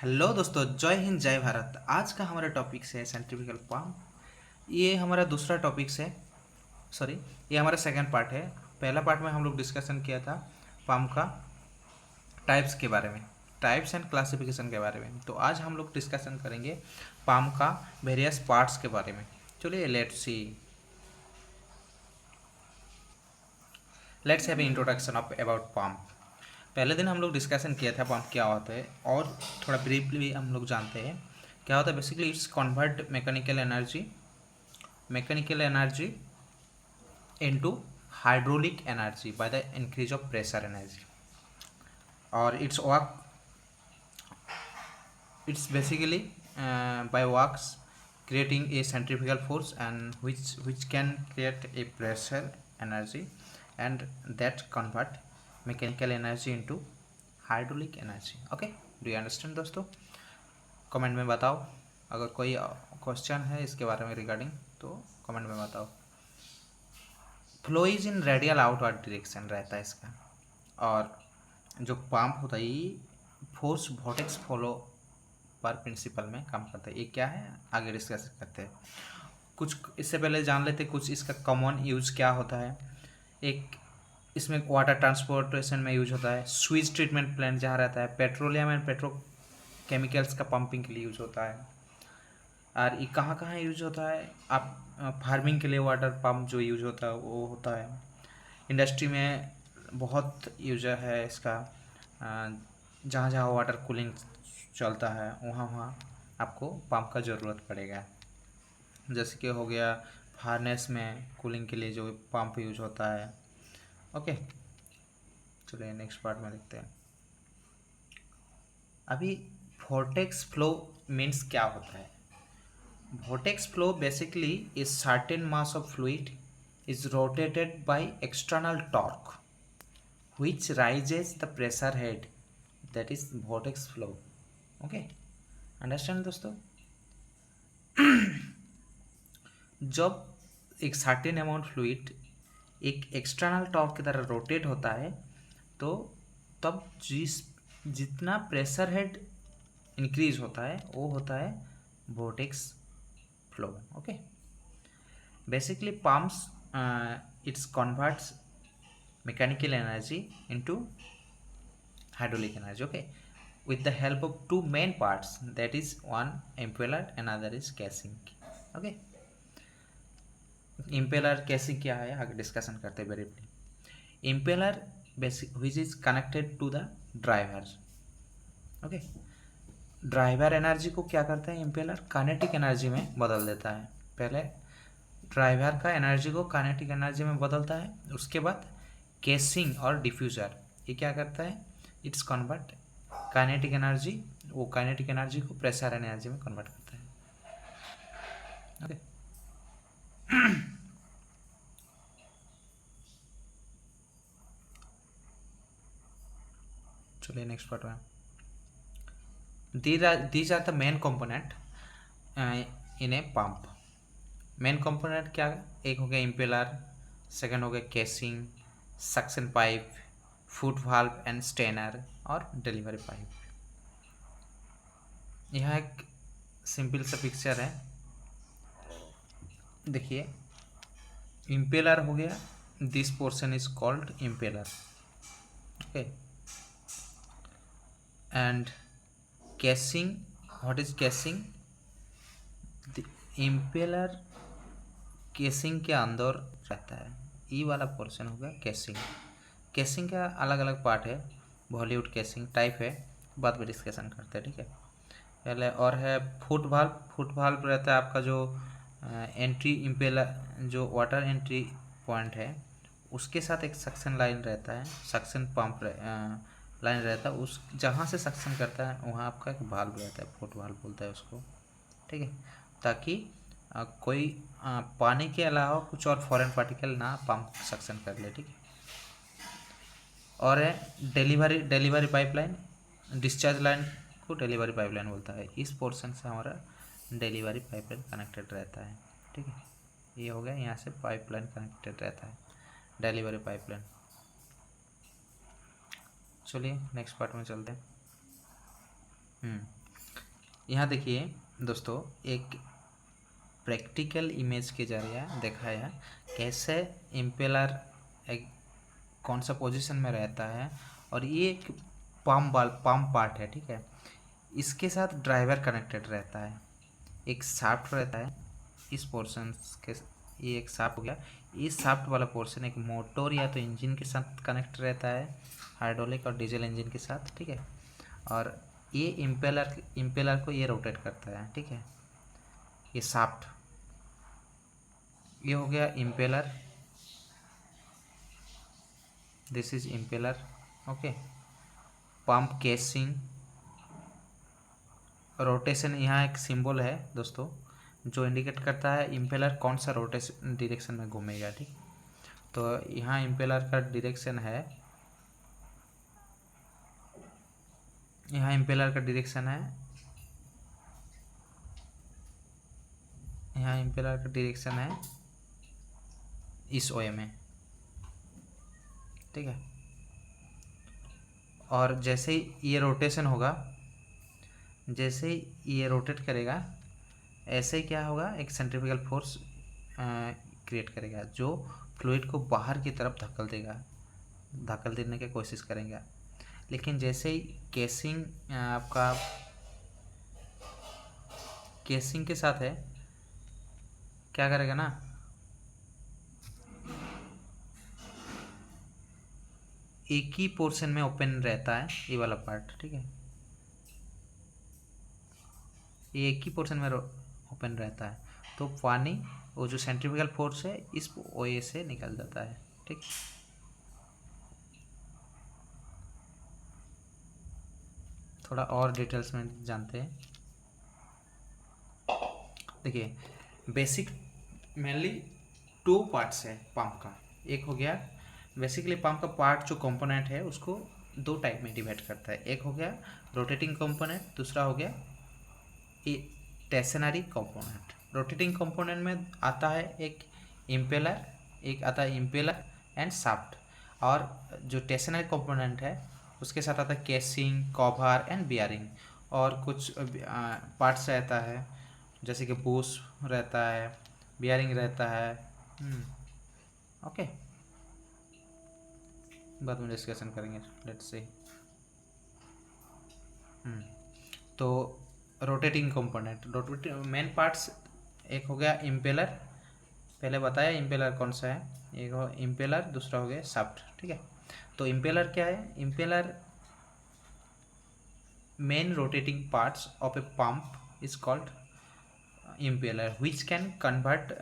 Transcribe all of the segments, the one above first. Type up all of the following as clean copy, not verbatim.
Hello दोस्तों, जय हिंद जय भारत। आज का हमारा टॉपिक है सेंट्रीफ्यूगल पंप। ये हमारा दूसरा टॉपिक है। सॉरी, ये हमारा सेकंड पार्ट है। पहला पार्ट में हम लोग डिस्कशन किया था पंप का टाइप्स के बारे में, टाइप्स एंड क्लासिफिकेशन के बारे में। तो आज हम लोग डिस्कशन करेंगे पंप का वेरियस पार्ट्स के बारे में। चलिए let's have introduction of about pump. पहले दिन हम लोग डिस्कशन किया था पंप क्या होता है, और थोड़ा ब्रीफली हम लोग जानते हैं क्या होता है। Basically it's convert mechanical energy into hydraulic energy by the increase of pressure energy, और it's basically by works creating a centrifugal force and which can create a pressure energy, and that convert mechanical energy into hydraulic energy. Okay, do you understand दोस्तों? Comment में बताओ अगर कोई question है इसके बारे में रिगार्डिंग, तो कमेंट में बताओ। Flow is in radial outward direction रहता है इसका, और जो पंप होता है ये फोर्स वोर्टेक्स फ्लो पर प्रिंसिपल में काम करता है। ये क्या है आगे डिस्कस करते हैं। कुछ इससे पहले जान लेते कुछ इसका कॉमन यूज क्या होता है। एक इसमें वाटर ट्रांसपोर्टेशन में यूज होता है, स्वीज ट्रीटमेंट प्लांट जहाँ रहता है, पेट्रोलियम एंड पेट्रोकेमिकल्स का पंपिंग के लिए यूज होता है। और ये कहाँ कहाँ यूज होता है, आप फार्मिंग के लिए वाटर पंप जो यूज होता है वो होता है। इंडस्ट्री में बहुत यूज है इसका, जहाँ जहाँ वाटर कूलिंग चलता है वहाँ वहाँ आपको पंप का ज़रूरत पड़ेगा। जैसे कि हो गया फार्नेस में कूलिंग के लिए जो पंप यूज होता है। ओके, चलिए नेक्स्ट पार्ट में देखते हैं। अभी वोर्टेक्स फ्लो मीन्स क्या होता है। Vortex flow basically is certain mass of fluid is rotated by external torque which raises the pressure head, that is vortex flow. Okay, understand दोस्तों? जब एक सर्टेन अमाउंट फ्लूइड एक एक्सटर्नल टॉर्क की तरह rotate होता है, तो तब जितना प्रेशर हेड इंक्रीज होता है वो होता है vortex flow. Okay, basically pumps it converts mechanical energy into hydraulic energy. Okay, with the help of two main parts, that is one impeller and other is casing. Okay, impeller casing क्या है आगे discussion करते हैं briefly. impeller basic which is connected to the driver. Okay, driver energy को क्या करता है impeller, kinetic energy में बदल देता है। पहले ड्राइवर का एनर्जी को काइनेटिक एनर्जी में बदलता है, उसके बाद केसिंग और डिफ्यूज़र ये क्या करता है, इट्स कन्वर्ट काइनेटिक एनर्जी, वो काइनेटिक एनर्जी को प्रेशर एनर्जी में कन्वर्ट करता है। ओके, चलिए नेक्स्ट पार्ट में। these are the main component in a pump। Main component क्या है, एक हो गया इम्पेलर, सेकंड हो गया casing, suction pipe, foot valve and strainer, और डिलीवरी पाइप। यह एक सिंपल सा पिक्चर है, देखिए। इम्पेलर हो गया, this portion is called impeller. Okay, and casing, what is casing, impeller casing के अंदर रहता है, ई वाला पोर्शन होगा केसिंग। केसिंग का अलग अलग पार्ट है, बॉलीवुड केसिंग टाइप है, बाद में डिस्कशन करते हैं, ठीक है। पहले और है फुट वाल्व। फुट वाल्व रहता है आपका जो एंट्री इम्पेलर, जो वाटर एंट्री पॉइंट है उसके साथ एक सक्शन लाइन रहता है, सक्शन पंप लाइन रहता है, उस जहाँ से सक्शन करता है वहाँ आपका एक वाल्व रहता है, फुट वाल्व बोलता है उसको, ठीक है। ताकि कोई पानी के अलावा कुछ और फॉरेन पार्टिकल ना पंप सक्शन कर ले, ठीक है। और है डिलीवरी पाइपलाइन, डिस्चार्ज लाइन को डिलीवरी पाइपलाइन बोलता है। इस पोर्शन से हमारा डिलीवरी पाइपलाइन कनेक्टेड रहता है, ठीक है। ये हो गया, यहाँ से पाइपलाइन कनेक्टेड रहता है, डिलीवरी पाइपलाइन। चलिए नेक्स्ट पार्ट में चलते हैं। यहाँ देखिए दोस्तों, एक प्रैक्टिकल इमेज के जरिए दिखाया कैसे इम्पेलर एक कौन सा पोजीशन में रहता है, और ये एक पम्प पार्ट है, ठीक है। इसके साथ ड्राइवर कनेक्टेड रहता है, एक शाफ्ट रहता है इस पोर्शन के, ये एक शाफ्ट हो गया। इस शाफ्ट वाला पोर्शन एक मोटर या तो इंजन के साथ कनेक्ट रहता है, हाइड्रोलिक और डीजल इंजन के साथ, ठीक है। और ये इम्पेलर को ये रोटेट करता है, ठीक है। ये शाफ्ट, ये हो गया impeller, this is impeller, okay. Pump casing, rotation, यहाँ एक सिंबल है दोस्तों जो इंडिकेट करता है इम्पेलर कौन सा रोटेशन डायरेक्शन में घूमेगा, ठीक। तो यहाँ इम्पेलर का डायरेक्शन है, यहाँ इम्पेलर का डायरेक्शन है, यहाँ इम्पेलर का डायरेक्शन है इस वे में, ठीक है। और जैसे ही ये रोटेशन होगा, जैसे ही ये रोटेट करेगा, ऐसे ही क्या होगा, एक सेंट्रीफ्यूगल फोर्स क्रिएट करेगा जो फ्लूइड को बाहर की तरफ धक्कल देने की कोशिश करेंगे। लेकिन जैसे ही केसिंग आपका केसिंग के साथ है, क्या करेगा ना, एक ही पोर्शन में ओपन रहता है ये वाला पार्ट, ठीक है। ये एक ही पोर्शन में ओपन रहता है, तो पानी वो जो सेंट्रीफ्यूगल फोर्स है इस ओए से निकल जाता है, ठीक। थोड़ा और डिटेल्स में जानते हैं। देखिए, बेसिक मेनली 2 पार्ट्स है पंप का। एक हो गया बेसिकली पंप का पार्ट जो कंपोनेंट है उसको 2 टाइप में डिवाइड करता है। एक हो गया रोटेटिंग कंपोनेंट, दूसरा हो गया स्टेशनरी कंपोनेंट। रोटेटिंग कंपोनेंट में आता है एक इम्पेलर, एक आता है इम्पेलर एंड शाफ्ट, और जो स्टेशनरी कंपोनेंट है उसके साथ आता है केसिंग, कवर एंड बियरिंग, और कुछ पार्ट्स रहता है जैसे कि बूश रहता है, बियरिंग रहता है, ओके। बाद में डिस्कशन करेंगे, लेट्स से। तो रोटेटिंग कंपोनेंट, मेन पार्ट्स, एक हो गया इम्पेलर, पहले बताया इम्पेलर कौन सा है, एक हो इम्पेलर, दूसरा हो गया शाफ्ट, ठीक है। तो इम्पेलर क्या है, impeller main rotating parts of a pump is called impeller, which can convert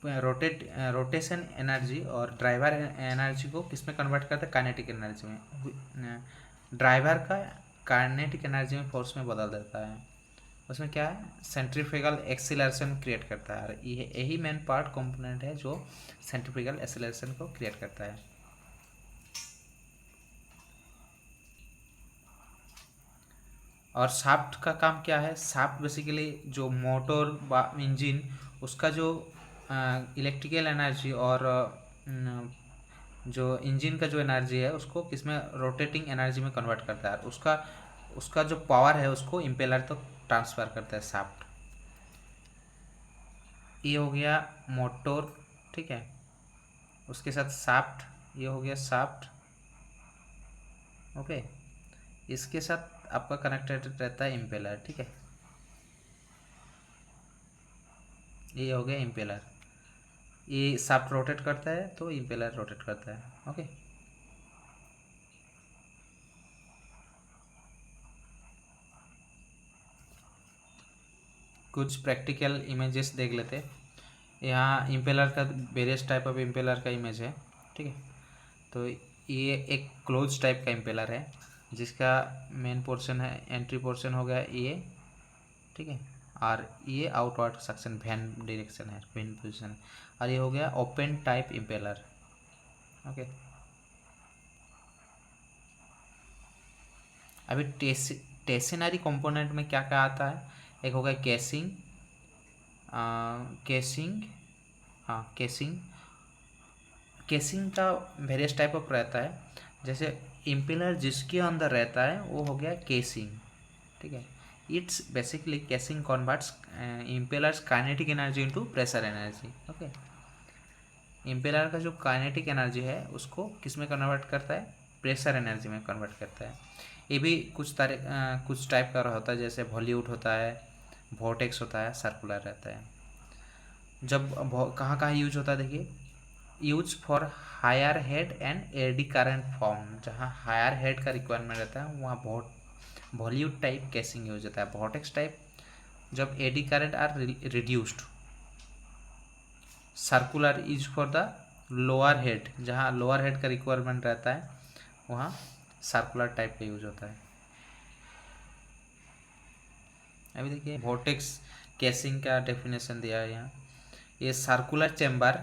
rotation energy और ड्राइवर एनर्जी को किस में कन्वर्ट करता है, काइनेटिक एनर्जी में। ड्राइवर का काइनेटिक एनर्जी में फोर्स में बदल देता है। उसमें क्या है, सेंट्रीफ्यूगल एक्सीलरेशन क्रिएट करता है, और यही मेन पार्ट कंपोनेंट है जो सेंट्रीफ्यूगल एक्सीलरेशन को क्रिएट करता है। और शाफ्ट का काम क्या है, शाफ्ट बेसिकली जो मोटर इंजन उसका जो इलेक्ट्रिकल एनर्जी और जो इंजन का जो एनर्जी है उसको किसमें, रोटेटिंग एनर्जी में कन्वर्ट करता है, उसका जो पावर है उसको इम्पेलर तक ट्रांसफ़र करता है शाफ्ट। ये हो गया मोटर, ठीक है, उसके साथ शाफ्ट, ये हो गया शाफ्ट, ओके। इसके साथ आपका कनेक्टेड रहता है इम्पेलर, ठीक है। ये हो गया इम्पेलर, ये शाफ्ट रोटेट करता है तो इम्पेलर रोटेट करता है, ओके। कुछ प्रैक्टिकल इमेजेस देख लेते हैं। यहाँ इम्पेलर का वेरियस टाइप ऑफ इम्पेलर का इमेज है, ठीक है। तो ये एक क्लोज टाइप का इम्पेलर है जिसका मेन पोर्शन है, एंट्री पोर्शन हो गया ये, ठीक है, और ये आउटवर्ड सक्शन वैन डायरेक्शन है, वैन पोजीशन, और ये हो गया ओपन टाइप इम्पेलर, ओके। अभी स्टेशनरी कंपोनेंट में क्या क्या आता है, एक हो गया केसिंग, केसिंग, हाँ केसिंग, केसिंग का वेरियस टाइप ऑफ रहता है। जैसे इम्पेलर जिसके अंदर रहता है वो हो गया केसिंग, ठीक है। It's basically casing converts impeller's kinetic energy into pressure energy. Okay, impeller का जो काइनेटिक एनर्जी है उसको किस में कन्वर्ट करता है, प्रेशर एनर्जी में कन्वर्ट करता है। ये भी कुछ टाइप का होता है, जैसे वॉल्यूट होता है, वोर्टेक्स होता है, सर्कुलर रहता है। जब कहाँ कहाँ यूज होता है देखिए, use for higher head and eddy current form, जहाँ हायर हेड का रिक्वायरमेंट रहता है वहाँ वॉल्यूट टाइप केसिंग यूज होता है। वोर्टेक्स टाइप जब eddy current are reduced. Circular is for the lower head, जहाँ लोअर हेड का रिक्वायरमेंट रहता है वहाँ सर्कुलर टाइप का यूज होता है। अभी देखिए वोर्टेक्स केसिंग का डेफिनेशन दिया है यहाँ। ये circular chamber,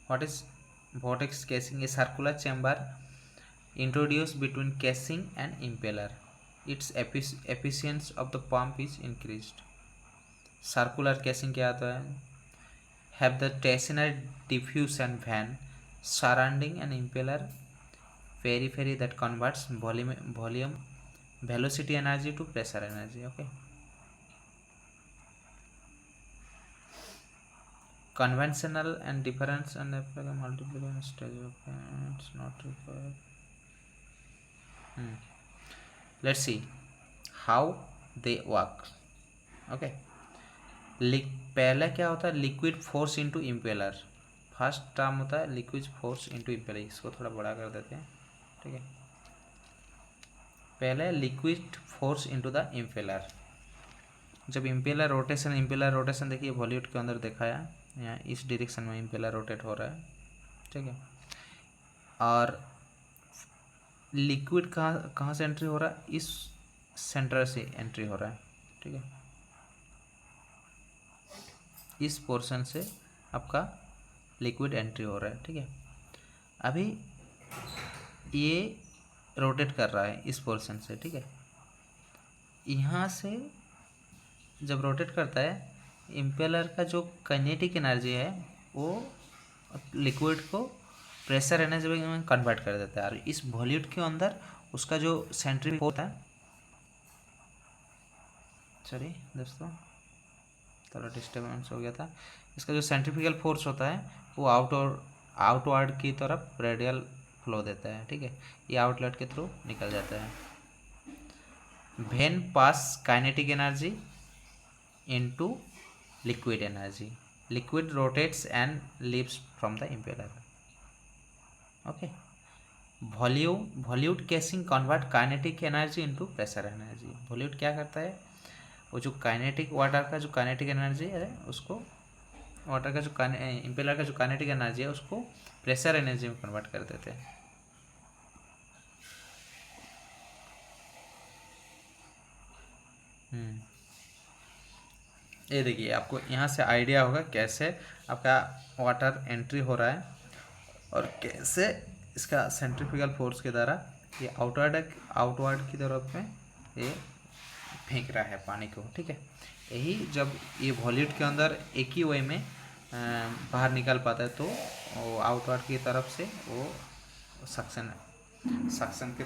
what is vortex casing? A circular chamber introduce between casing and impeller, its efficiency of the pump is increased. Circular casing क्या आता है? have the stationary diffusion fan surrounding an impeller periphery that converts volume velocity energy to pressure energy. Okay, conventional and difference and multiple stage. Okay, it's not required. Let's see how they work. Okay, पहला क्या होता है, liquid force into impeller. First term होता है liquid force into impeller. इसको थोड़ा बड़ा कर देते हैं, ठीक है। पहले liquid force into the impeller. जब इम्पेलर रोटेशन देखिए वॉल्यूट के अंदर दिखाया, यहाँ इस डायरेक्शन में इम्पेलर रोटेट हो रहा है, ठीक है। और लिक्विड कहाँ से एंट्री हो रहा है? इस सेंटर से एंट्री हो रहा है, ठीक है। इस पोर्शन से आपका लिक्विड एंट्री हो रहा है, ठीक है। अभी ये रोटेट कर रहा है इस पोर्शन से, ठीक है। यहाँ से जब रोटेट करता है, इम्पेलर का जो काइनेटिक एनर्जी है वो लिक्विड को प्रेशर एनर्जी में कन्वर्ट कर देता है। और इस वॉल्यूट के अंदर उसका जो सेंट्रीफ्यूगल होता है, सॉरी दोस्तों थोड़ा डिस्टर्बेंस हो गया था। इसका जो सेंट्रीफ्यूगल फोर्स होता है वो आउटवर्ड की तरफ रेडियल फ्लो देता है, ठीक है। ये आउटलेट के थ्रू निकल जाता है। When pass kinetic energy into liquid energy, liquid rotates and leaves from the impeller. Okay, वॉल्यूट casing convert kinetic energy into pressure energy. वॉल्यूट क्या करता है, वो जो काइनेटिक वाटर का जो काइनेटिक एनर्जी है उसको, वाटर का जो इम्पेलर का जो काइनेटिक एनर्जी है उसको प्रेशर एनर्जी में कन्वर्ट कर देते हैं। ये देखिए आपको यहाँ से आइडिया होगा कैसे आपका वाटर एंट्री हो रहा है और कैसे इसका सेंट्रीफ्यूगल फोर्स के द्वारा ये आउटवर्ड की तरफ में ये फेंक रहा है पानी को, ठीक है। यही जब ये वॉल्यूट के अंदर एक ही वे में बाहर निकल पाता है तो वो आउटवर्ड की तरफ से वो सक्शन के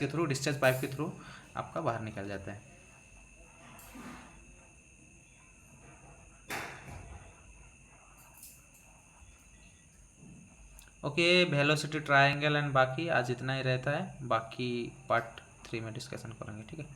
थ्रू, डिस्चार्ज पाइप के थ्रू आपका बाहर निकल जाता है। ओके, वेलोसिटी ट्रायंगल एंड बाकी आज इतना ही रहता है, बाकी पार्ट 3 में डिस्कशन करेंगे, ठीक है।